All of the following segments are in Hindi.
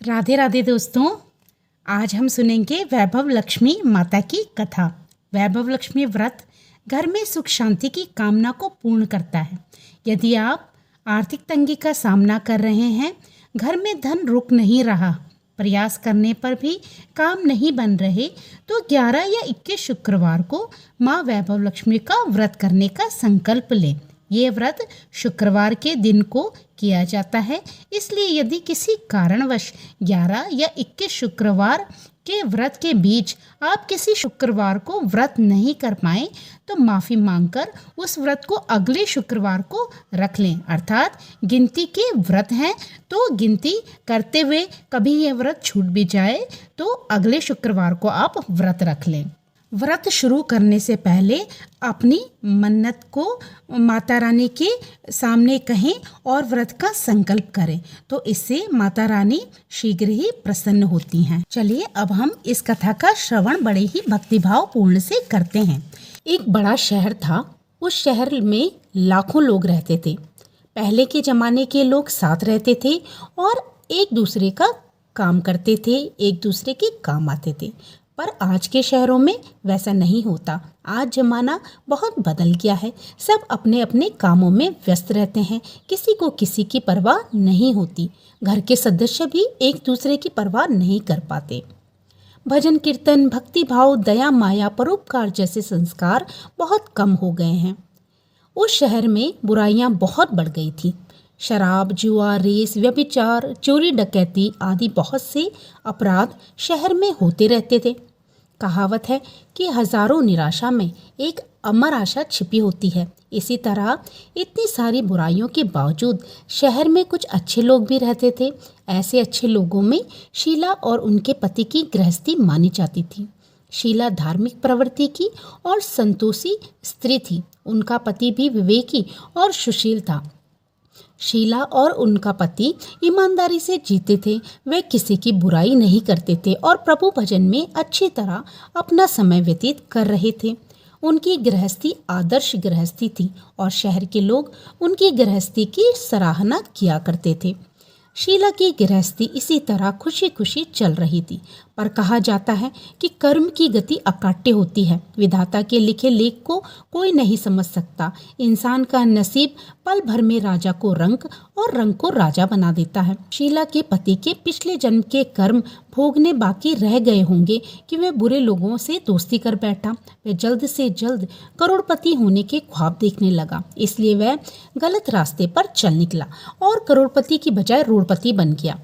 राधे राधे दोस्तों। आज हम सुनेंगे वैभव लक्ष्मी माता की कथा। वैभव लक्ष्मी व्रत घर में सुख शांति की कामना को पूर्ण करता है। यदि आप आर्थिक तंगी का सामना कर रहे हैं, घर में धन रुक नहीं रहा, प्रयास करने पर भी काम नहीं बन रहे, तो 11 या 21 शुक्रवार को माँ वैभव लक्ष्मी का व्रत करने का संकल्प लें। ये व्रत शुक्रवार के दिन को किया जाता है, इसलिए यदि किसी कारणवश 11 या 21 शुक्रवार के व्रत के बीच आप किसी शुक्रवार को व्रत नहीं कर पाएँ तो माफ़ी मांगकर उस व्रत को अगले शुक्रवार को रख लें। अर्थात गिनती के व्रत हैं तो गिनती करते हुए कभी ये व्रत छूट भी जाए तो अगले शुक्रवार को आप व्रत रख लें। व्रत शुरू करने से पहले अपनी मन्नत को माता रानी के सामने कहें और व्रत का संकल्प करें, तो इससे माता रानी शीघ्र ही प्रसन्न होती हैं। चलिए अब हम इस कथा का श्रवण बड़े ही भक्तिभाव पूर्ण से करते हैं। एक बड़ा शहर था। उस शहर में लाखों लोग रहते थे। पहले के जमाने के लोग साथ रहते थे और एक दूसरे का काम करते थे, एक दूसरे के काम आते थे। पर आज के शहरों में वैसा नहीं होता। आज ज़माना बहुत बदल गया है। सब अपने अपने कामों में व्यस्त रहते हैं, किसी को किसी की परवाह नहीं होती। घर के सदस्य भी एक दूसरे की परवाह नहीं कर पाते। भजन कीर्तन, भक्ति भाव, दया माया, परोपकार जैसे संस्कार बहुत कम हो गए हैं। उस शहर में बुराइयां बहुत बढ़ गई थी। शराब, जुआ, रेस, व्यभिचार, चोरी डकैती आदि बहुत से अपराध शहर में होते रहते थे। कहावत है कि हजारों निराशा में एक अमर आशा छिपी होती है। इसी तरह इतनी सारी बुराइयों के बावजूद शहर में कुछ अच्छे लोग भी रहते थे। ऐसे अच्छे लोगों में शीला और उनके पति की गृहस्थी मानी जाती थी। शीला धार्मिक प्रवृत्ति की और संतोषी स्त्री थी। उनका पति भी विवेकी और सुशील था। शीला और उनका पति ईमानदारी से जीते थे। वे किसी की बुराई नहीं करते थे और प्रभु भजन में अच्छी तरह अपना समय व्यतीत कर रहे थे। उनकी गृहस्थी आदर्श गृहस्थी थी और शहर के लोग उनकी गृहस्थी की सराहना किया करते थे। शीला की गृहस्थी इसी तरह खुशी खुशी चल रही थी। पर कहा जाता है कि कर्म की गति अकाट्य होती है। विधाता के लिखे लेख को कोई नहीं समझ सकता। इंसान का नसीब पल भर में राजा को रंक और रंक को राजा बना देता है। शीला के पति के पिछले जन्म के कर्म भोगने बाकी रह गए होंगे कि वह बुरे लोगों से दोस्ती कर बैठा। वह जल्द से जल्द करोड़पति होने के ख्वाब देखने लगा, इसलिए वह गलत रास्ते पर चल निकला और करोड़पति की बजाय रोड़पति बन गया।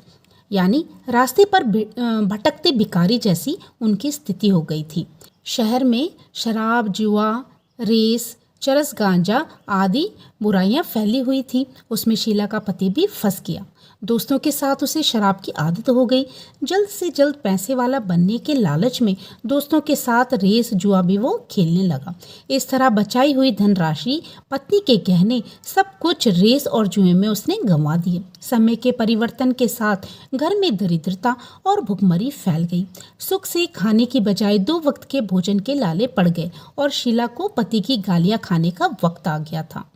यानी रास्ते पर भटकते भिखारी जैसी उनकी स्थिति हो गई थी। शहर में शराब, जुआ, रेस, चरस, गांजा आदि बुराइयां फैली हुई थी। उसमें शीला का पति भी फंस गया। दोस्तों के साथ उसे शराब की आदत हो गई। जल्द से जल्द पैसे वाला बनने के लालच में दोस्तों के साथ रेस जुआ भी वो खेलने लगा। इस तरह बचाई हुई धनराशि, पत्नी के गहने, सब कुछ रेस और जुए में उसने गंवा दिए। समय के परिवर्तन के साथ घर में दरिद्रता और भुखमरी फैल गई। सुख से खाने की बजाय 2 वक्त के भोजन के लाले पड़ गए और शीला को पति की गालियां खाने का वक्त आ गया था।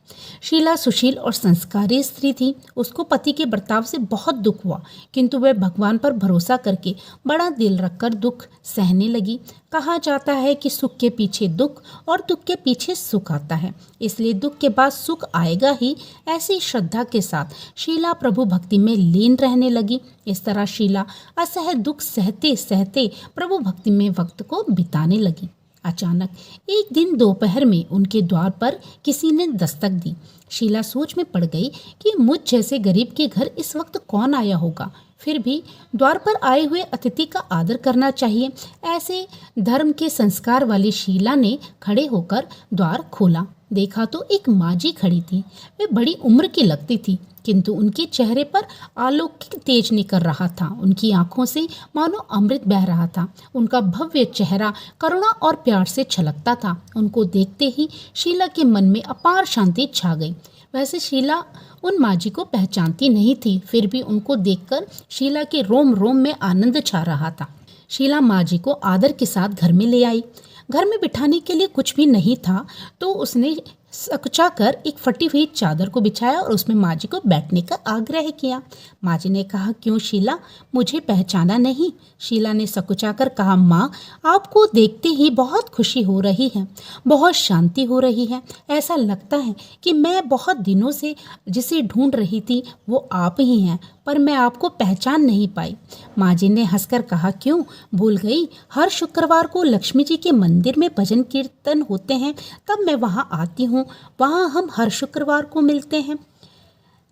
शीला सुशील और संस्कारी स्त्री थी। उसको पति के बर्ताव से बहुत दुख हुआ, किंतु वह भगवान पर भरोसा करके बड़ा दिल रखकर दुख सहने लगी। कहा जाता है कि सुख के पीछे दुख और दुख के पीछे सुख आता है, इसलिए दुख के बाद सुख आएगा ही। ऐसी श्रद्धा के साथ शीला प्रभु भक्ति में लीन रहने लगी। इस तरह शीला असह्य दुख सहते सहते प्रभु भक्ति में वक्त को बिताने लगी। अचानक एक दिन दोपहर में उनके द्वार पर किसी ने दस्तक दी। शीला सोच में पड़ गई कि मुझ जैसे गरीब के घर इस वक्त कौन आया होगा। फिर भी द्वार पर आए हुए अतिथि का आदर करना चाहिए। ऐसे धर्म के संस्कार वाली शीला ने खड़े होकर द्वार खोला। देखा तो एक माँ जी खड़ी थी। वे बड़ी उम्र की लगती थी, किंतु उनके चेहरे पर अलौकिक तेज निकल रहा था। उनकी आंखों से मानो अमृत बह रहा था। उनका भव्य चेहरा करुणा और प्यार से छलकता था। उनको देखते ही शीला के मन में अपार शांति छा गई। वैसे शीला उन माँ जी को पहचानती नहीं थी, फिर भी उनको देखकर शीला के रोम रोम में आनंद छा रहा था। शीला माँ जी को आदर के साथ घर में ले आई। घर में बिठाने के लिए कुछ भी नहीं था तो उसने सकुचाकर एक फटी हुई चादर को बिछाया और उसमें माँ जी को बैठने का आग्रह किया। माँ जी ने कहा, क्यों शीला, मुझे पहचाना नहीं? शीला ने सकुचाकर कहा, माँ, आपको देखते ही बहुत खुशी हो रही है, बहुत शांति हो रही है। ऐसा लगता है कि मैं बहुत दिनों से जिसे ढूंढ रही थी वो आप ही हैं, पर मैं आपको पहचान नहीं पाई। माँ जी ने हंसकर कहा, क्यों भूल गई? हर शुक्रवार को लक्ष्मी जी के मंदिर में भजन कीर्तन होते हैं, तब मैं वहाँ आती हूँ। वहाँ हम हर शुक्रवार को मिलते हैं।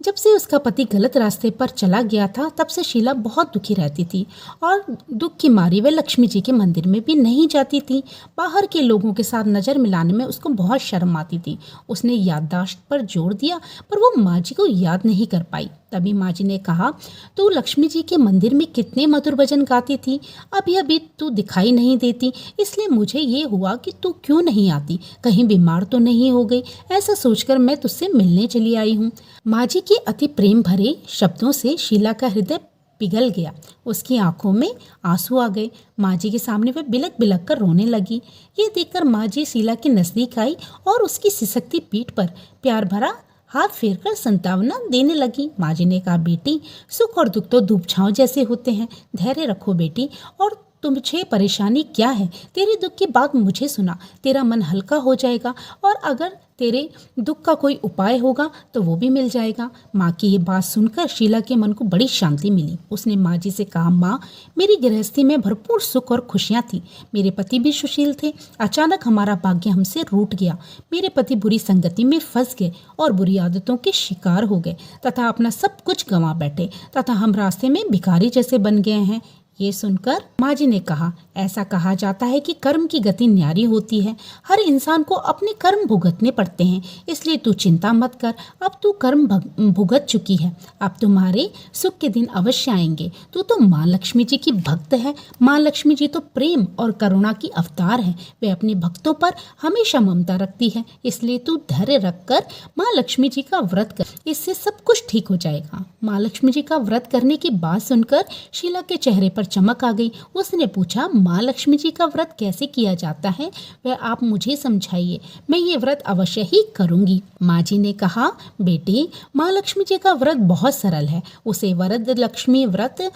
जब से उसका पति गलत रास्ते पर चला गया था, तब से शीला बहुत दुखी रहती थी और दुख की मारी वह लक्ष्मी जी के मंदिर में भी नहीं जाती थी। बाहर के लोगों के साथ नज़र मिलाने में उसको बहुत शर्म आती थी। उसने याददाश्त पर जोर दिया, पर वो माँ जी को याद नहीं कर पाई। तभी माँ जी ने कहा, तू लक्ष्मी जी के मंदिर में कितने मधुर भजन गाती थी, अभी अभी तू दिखाई नहीं देती, इसलिए मुझे ये हुआ कि तू क्यों नहीं आती, कहीं बीमार तो नहीं हो गई। ऐसा सोचकर मैं तुझसे मिलने चली आई हूँ। माँ जी के अति प्रेम भरे शब्दों से शीला का हृदय पिघल गया। उसकी आंखों में आंसू आ गए। माँ जी के सामने वह बिलक बिलक कर रोने लगी। ये देखकर माँ जी शीला के नजदीक आई और उसकी सिसकती पीठ पर प्यार भरा हाथ फेरकर संतावना देने लगी। माँ जी ने कहा, बेटी, सुख और दुख तो धूप छांव जैसे होते हैं, धैर्य रखो बेटी। और तुझे परेशानी क्या है? तेरे दुख की बात मुझे सुना, तेरा मन हल्का हो जाएगा, और अगर तेरे दुख का कोई उपाय होगा तो वो भी मिल जाएगा। माँ की ये बात सुनकर शीला के मन को बड़ी शांति मिली। उसने माँ जी से कहा, माँ, मेरी गृहस्थी में भरपूर सुख और खुशियाँ थी। मेरे पति भी सुशील थे। अचानक हमारा भाग्य हमसे रूठ गया। मेरे पति बुरी संगति में फंस गए और बुरी आदतों के शिकार हो गए तथा अपना सब कुछ गंवा बैठे, तथा हम रास्ते में भिखारी जैसे बन गए हैं। ये सुनकर माँ जी ने कहा, ऐसा कहा जाता है कि कर्म की गति न्यारी होती है। हर इंसान को अपने कर्म भुगतने पड़ते हैं, इसलिए तू चिंता मत कर। अब तू कर्म भुगत चुकी है, अब तुम्हारे सुख के दिन अवश्य आएंगे। तू तो माँ लक्ष्मी जी की भक्त है। माँ लक्ष्मी जी तो प्रेम और करुणा की अवतार है। वे अपने भक्तों पर हमेशा ममता रखती है, इसलिए तू धैर्य रखकर माँ लक्ष्मी जी का व्रत कर, इससे सब कुछ ठीक हो जाएगा। माँ लक्ष्मी जी का व्रत करने की बात सुनकर शीला के चेहरे पर चमक आ गई। उसने पूछा, माँ लक्ष्मी जी का व्रत कैसे किया जाता है, वह आप मुझे समझाइए, मैं ये व्रत अवश्य ही करूंगी। माँ जी ने कहा, बेटी, माँ लक्ष्मी जी का व्रत बहुत सरल है। उसे वरद लक्ष्मी व्रत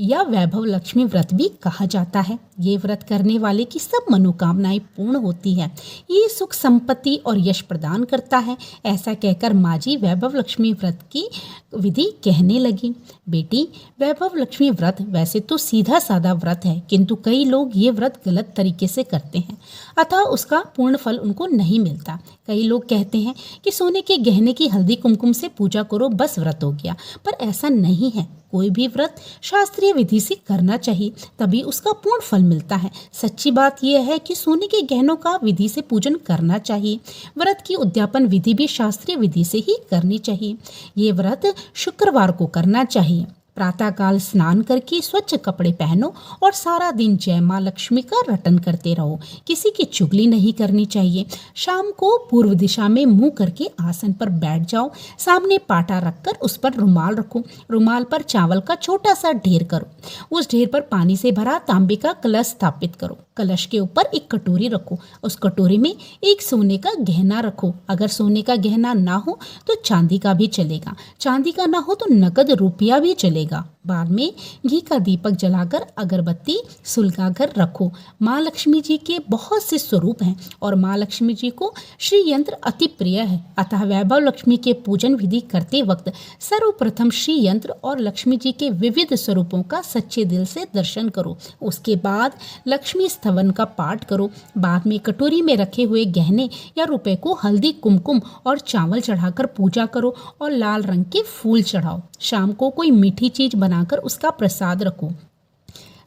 या वैभव लक्ष्मी व्रत भी कहा जाता है। ये व्रत करने वाले की सब मनोकामनाएं पूर्ण होती है। ये सुख संपत्ति और यश प्रदान करता है। ऐसा कहकर माँ जी वैभव लक्ष्मी व्रत की विधि कहने लगी। बेटी, वैभव लक्ष्मी व्रत वैसे तो सीधा साधा व्रत है, किंतु कई लोग ये व्रत गलत तरीके से करते हैं, अतः उसका पूर्ण फल उनको नहीं मिलता। कई लोग कहते हैं कि सोने के गहने की हल्दी कुमकुम से पूजा करो, बस व्रत हो गया, पर ऐसा नहीं है। कोई भी व्रत शास्त्रीय विधि से करना चाहिए, तभी उसका पूर्ण फल मिलता है। सच्ची बात यह है कि सोने के गहनों का विधि से पूजन करना चाहिए। व्रत की उद्यापन विधि भी शास्त्रीय विधि से ही करनी चाहिए। ये व्रत शुक्रवार को करना चाहिए। प्रातःकाल स्नान करके स्वच्छ कपड़े पहनो और सारा दिन जय माँ लक्ष्मी का रटन करते रहो। किसी की चुगली नहीं करनी चाहिए। शाम को पूर्व दिशा में मुंह करके आसन पर बैठ जाओ। सामने पाटा रखकर उस पर रुमाल रखो। रुमाल पर चावल का छोटा सा ढेर करो। उस ढेर पर पानी से भरा तांबे का कलश स्थापित करो। कलश के ऊपर एक कटोरी रखो। उस कटोरी में एक सोने का गहना रखो। अगर सोने का गहना ना हो तो चांदी का भी चलेगा। चांदी का ना हो तो नकद रुपया भी चलेगा। बाद में घी का दीपक जलाकर अगरबत्ती सुलगाकर रखो। माँ लक्ष्मी जी के बहुत से स्वरूप हैं और माँ लक्ष्मी जी को श्री यंत्र अति प्रिय है, अतः वैभव लक्ष्मी के पूजन विधि करते वक्त सर्वप्रथम श्री यंत्र और लक्ष्मी जी के विविध स्वरूपों का सच्चे दिल से दर्शन करो। उसके बाद लक्ष्मी स्तवन का पाठ करो। बाद में कटोरी में रखे हुए गहने या रुपए को हल्दी कुमकुम और चावल चढ़ाकर पूजा करो और लाल रंग के फूल चढ़ाओ। शाम को कोई मीठी चीज बनाकर उसका प्रसाद रखो।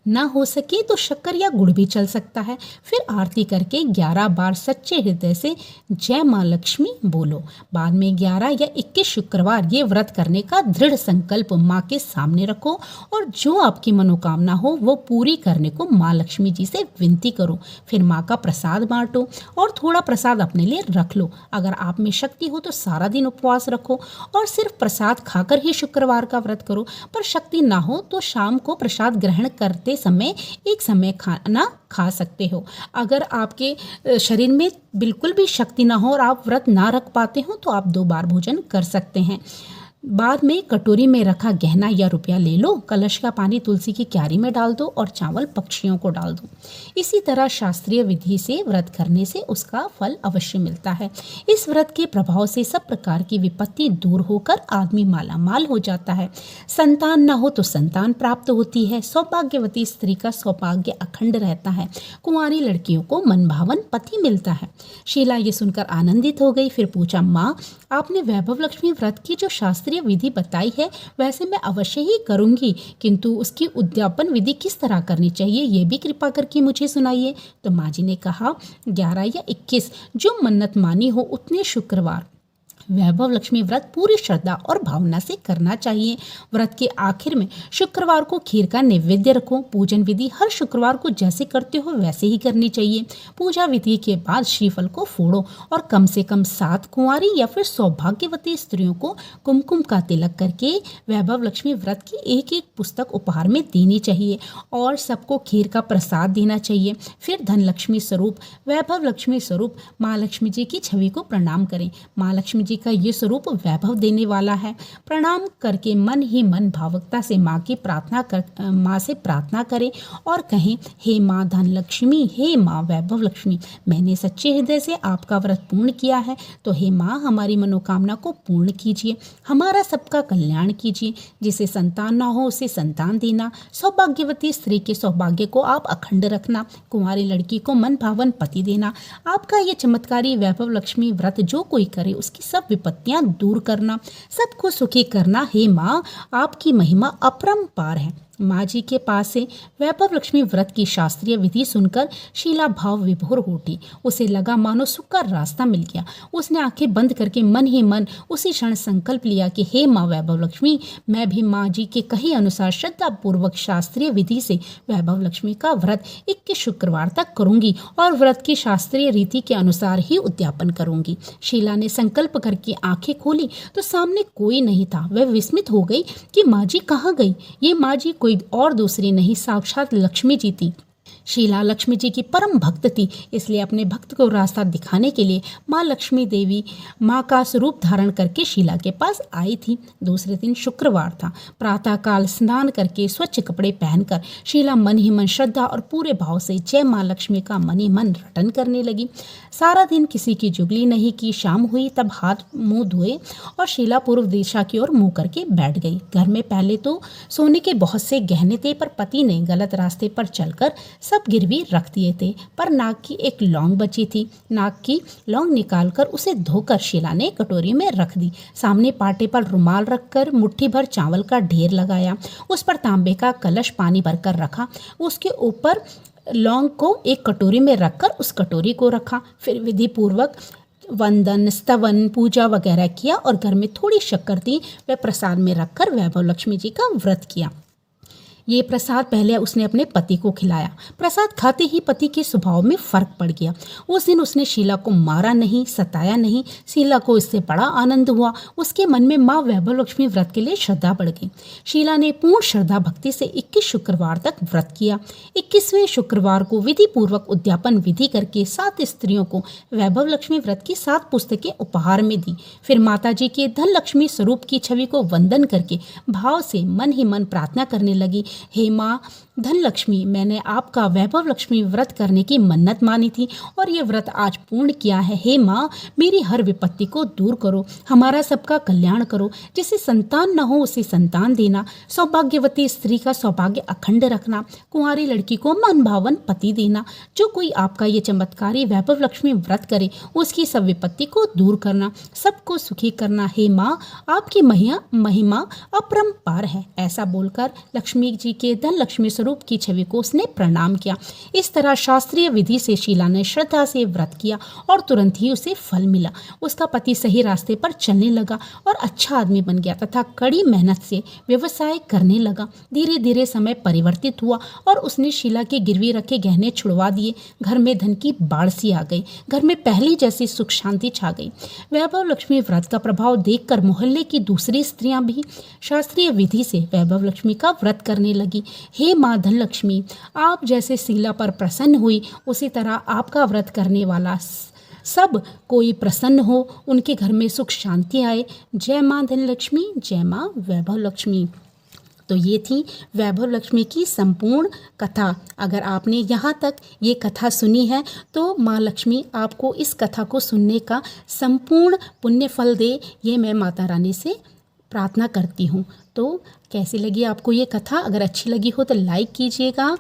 ना हो सके तो शक्कर या गुड़ भी चल सकता है। फिर आरती करके 11 बार सच्चे हृदय से जय माँ लक्ष्मी बोलो। बाद में 11 या 21 शुक्रवार ये व्रत करने का दृढ़ संकल्प माँ के सामने रखो और जो आपकी मनोकामना हो वो पूरी करने को माँ लक्ष्मी जी से विनती करो। फिर माँ का प्रसाद बांटो और थोड़ा प्रसाद अपने लिए रख लो। अगर आप में शक्ति हो तो सारा दिन उपवास रखो और सिर्फ प्रसाद खाकर ही शुक्रवार का व्रत करो, पर शक्ति ना हो तो शाम को प्रसाद ग्रहण करते खाते समय एक समय खाना खा सकते हो। अगर आपके शरीर में बिल्कुल भी शक्ति ना हो और आप व्रत ना रख पाते हो तो आप 2 बार भोजन कर सकते हैं। बाद में कटोरी में रखा गहना या रुपया ले लो, कलश का पानी तुलसी की क्यारी में डाल दो और चावल पक्षियों को डाल दो। इसी तरह शास्त्रीय विधि से व्रत करने से उसका फल अवश्य मिलता है। इस व्रत के प्रभाव से सब प्रकार की विपत्ति दूर होकर आदमी मालामाल हो जाता है। संतान न हो तो संतान प्राप्त होती है। सौभाग्यवती स्त्री का सौभाग्य अखंड रहता है। कुंवारी लड़कियों को मनभावन पति मिलता है। शीला ये सुनकर आनंदित हो गई। फिर पूछा, माँ, आपने वैभव लक्ष्मी व्रत की जो शास्त्रीय विधि बताई है वैसे मैं अवश्य ही करूंगी, किंतु उसकी उद्यापन विधि किस तरह करनी चाहिए ये भी कृपा करके मुझे सुनाइए। तो माँ जी ने कहा, 11 या 21 जो मन्नत मानी हो उतने शुक्रवार वैभव लक्ष्मी व्रत पूरी श्रद्धा और भावना से करना चाहिए। व्रत के आखिर में शुक्रवार को खीर का नैवेद्य रखो। पूजन विधि हर शुक्रवार को जैसे करते हो वैसे ही करनी चाहिए। पूजा विधि के बाद श्रीफल को फोड़ो और कम से कम 7 कुंवारी या फिर सौभाग्यवती स्त्रियों को कुमकुम का तिलक करके वैभव लक्ष्मी व्रत की एक एक पुस्तक उपहार में देनी चाहिए और सबको खीर का प्रसाद देना चाहिए। फिर धन लक्ष्मी स्वरूप वैभव लक्ष्मी स्वरूप माँ लक्ष्मी जी की छवि को प्रणाम करें। माँ लक्ष्मी का ये स्वरूप वैभव देने वाला है। प्रणाम करके मन ही मन भावुकता से माँ से प्रार्थना करें और कहें, हे माँ धन लक्ष्मी, हे माँ वैभव लक्ष्मी, मैंने सच्चे हृदय से आपका व्रत पूर्ण किया है, तो हे माँ हमारी मनोकामना को पूर्ण कीजिए, हमारा सबका कल्याण कीजिए। जिसे संतान ना हो उसे संतान देना, सौभाग्यवती स्त्री के सौभाग्य को आप अखंड रखना, कुंवारी लड़की को मन भावन पति देना। आपका ये चमत्कारी वैभव लक्ष्मी व्रत जो कोई करे उसकी सब विपत्तियां दूर करना, सबको सुखी करना। हे माँ, आपकी महिमा अपरंपार है। माँ जी के पास से वैभव लक्ष्मी व्रत की शास्त्रीय विधि सुनकर शीला भाव विभोर हो उठी। उसे लगा मानो सुख का रास्ता मिल गया। उसने आंखें बंद करके मन ही मन उसी क्षण संकल्प लिया कि हे माँ वैभव लक्ष्मी, मैं भी माँ जी के कहे अनुसार श्रद्धा पूर्वक शास्त्रीय विधि से वैभव लक्ष्मी का व्रत 21 शुक्रवार तक करूंगी और व्रत की शास्त्रीय रीति के अनुसार ही उद्यापन करूंगी। शीला ने संकल्प करके आंखें खोली तो सामने कोई नहीं था। वह विस्मित हो गई कि माँ जी कहाँ गई। ये माँ जी कोई और दूसरी नहीं, साक्षात लक्ष्मी जी थी। शीला लक्ष्मी जी की परम भक्त थी, इसलिए अपने भक्त को रास्ता दिखाने के लिए माँ लक्ष्मी देवी माँ का स्वरूप धारण करके शीला के पास आई थी। दूसरे दिन शुक्रवार था। प्रातःकाल स्नान करके स्वच्छ कपड़े पहनकर शीला मन ही मन श्रद्धा और पूरे भाव से जय माँ लक्ष्मी का मन ही मन रटन करने लगी। सारा दिन किसी की जुगली नहीं की। शाम हुई तब हाथ मुंह धोए और शीला पूर्व दिशा की ओर मुंह करके बैठ गई। घर में पहले तो सोने के बहुत से गहने थे, पर पति ने गलत रास्ते पर चलकर सब गिरवी रख दिए थे। पर नाक की एक लौंग बची थी। नाक की लौंग निकालकर उसे धोकर शीला ने कटोरी में रख दी। सामने पाटे पर रुमाल रखकर मुट्ठी भर चावल का ढेर लगाया। उस पर तांबे का कलश पानी भरकर रखा। उसके ऊपर लौंग को एक कटोरी में रखकर उस कटोरी को रखा। फिर विधि पूर्वक वंदन, स्तवन, पूजा वगैरह किया और घर में थोड़ी शक्कर थी वह प्रसाद में रखकर वैभव लक्ष्मी जी का व्रत किया। ये प्रसाद पहले उसने अपने पति को खिलाया। प्रसाद खाते ही पति के स्वभाव में फर्क पड़ गया। उस दिन उसने शीला को मारा नहीं, सताया नहीं। शीला को इससे बड़ा आनंद हुआ। उसके मन में माँ वैभव लक्ष्मी व्रत के लिए श्रद्धा बढ़ गई। शीला ने पूर्ण श्रद्धा भक्ति से 21 शुक्रवार तक व्रत किया। 21वें शुक्रवार को विधि पूर्वक उद्यापन विधि करके 7 स्त्रियों को वैभव लक्ष्मी व्रत की 7 पुस्तकें उपहार में दी। फिर माता जी के धन लक्ष्मी स्वरूप की छवि को वंदन करके भाव से मन ही मन प्रार्थना करने लगी, हे माँ धन लक्ष्मी, मैंने आपका वैभव लक्ष्मी व्रत करने की मन्नत मानी थी और ये व्रत आज पूर्ण किया है। हे माँ, मेरी हर विपत्ति को दूर करो, हमारा सबका कल्याण करो। जिसे संतान न हो उसे संतान देना, सौभाग्यवती स्त्री का सौभाग्य अखंड रखना, कुंवारी लड़की को मन भावन पति देना। जो कोई आपका ये चमत्कारी वैभव लक्ष्मी व्रत करे उसकी सब विपत्ति को दूर करना, सबको सुखी करना। हे माँ, आपकी महिमा अपरंपार है। ऐसा बोलकर लक्ष्मी जी के धन लक्ष्मी स्वरूप की छवि को उसने प्रणाम किया। इस तरह शास्त्रीय विधि से शीला ने श्रद्धा से व्रत किया और तुरंत ही उसे फल मिला। उसका पति सही रास्ते पर चलने लगा और अच्छा आदमी बन गया तथा कड़ी मेहनत से व्यवसाय करने लगा। धीरे धीरे समय परिवर्तित हुआ और उसने शीला के गिरवी रखे गहने छुड़वा दिए। घर में धन की बाढ़ सी आ गई। घर में पहली जैसी सुख शांति छा गई। वैभव लक्ष्मी व्रत का प्रभाव देखकर मोहल्ले की दूसरी स्त्रियां भी शास्त्रीय विधि से वैभव लक्ष्मी का व्रत करने कहने लगी, हे माँ धनलक्ष्मी, आप जैसे शीला पर प्रसन्न हुई उसी तरह आपका व्रत करने वाला सब कोई प्रसन्न हो, उनके घर में सुख शांति आए। जय माँ धनलक्ष्मी, जय माँ वैभव लक्ष्मी। तो ये थी वैभव लक्ष्मी की संपूर्ण कथा। अगर आपने यहाँ तक ये कथा सुनी है तो माँ लक्ष्मी आपको इस कथा को सुनने का संपूर्ण पुण्य फल दे, ये मैं माता रानी से प्रार्थना करती हूँ। तो कैसी लगी आपको ये कथा? अगर अच्छी लगी हो तो लाइक कीजिएगा,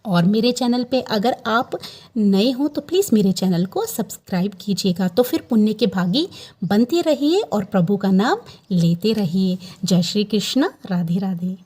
और मेरे चैनल पे अगर आप नए हो तो प्लीज़ मेरे चैनल को सब्सक्राइब कीजिएगा। तो फिर पुण्य के भागी बनते रहिए और प्रभु का नाम लेते रहिए। जय श्री कृष्ण, राधे राधे।